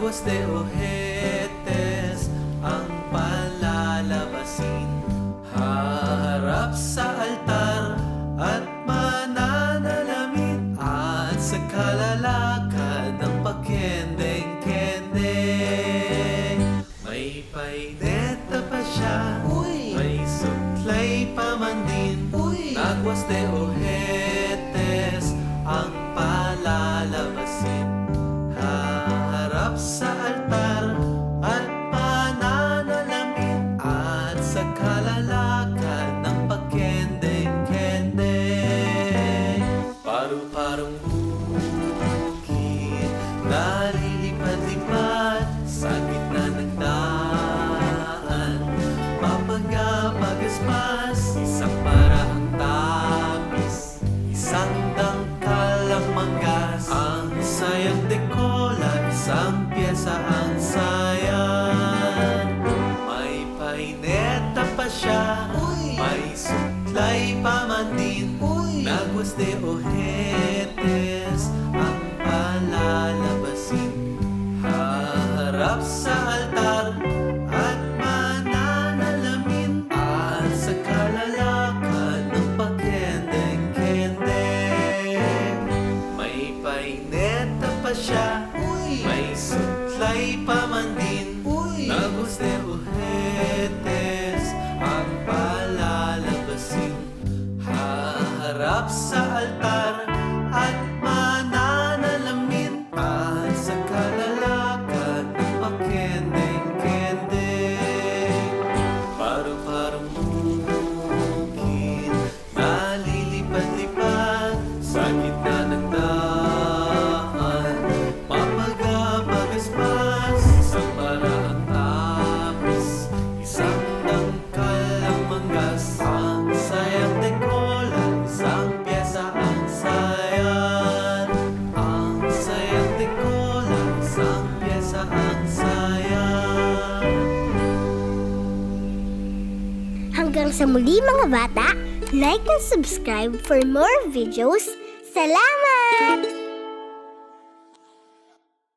Aguas de ojetes ang palalabasin. Haharap sa altar at mananalamin, at sa kalalakad ng pagkendeng-kendeng. May paineta pa siya, may suklay pa man din. Aguas de ojetes ang palalabasin. Haharap sa altar at pananalamin, at sa kalalakad ng pagkendeng-kendeng. Paru-parong bukid, nalilipad-lipad sa gitna ng daan. Mapagpagaspas, isang parahang tapis, isang dangkalang manggas. Ang sayang dekola, isang pyesa ang sayan. May paineta pa siya, may suklay pa man din. Aguas de ojetes ang palalabasin. Haharap sa altar at mananalamin, at sa kalalakad ng pagkendeng-kendeng. May paineta pa siya, may suklay pa man din. Aguas de ojetes ang palalabasin. Haharap sa altar at mananalamin, at sa kalalakad ng pagkendeng-kendeng. Paru-parong bukid, nalilipad-lipad sa gitna ng daan. Mapagpagaspas, isang parahang tapis, isang dangkalang manggas. Ang sayang dekola, isang pyesa ang sayan. Ang sayang dekola, isang pyesa ang sayan. Hanggang sa muli mga bata, like and subscribe for more videos. Salamat!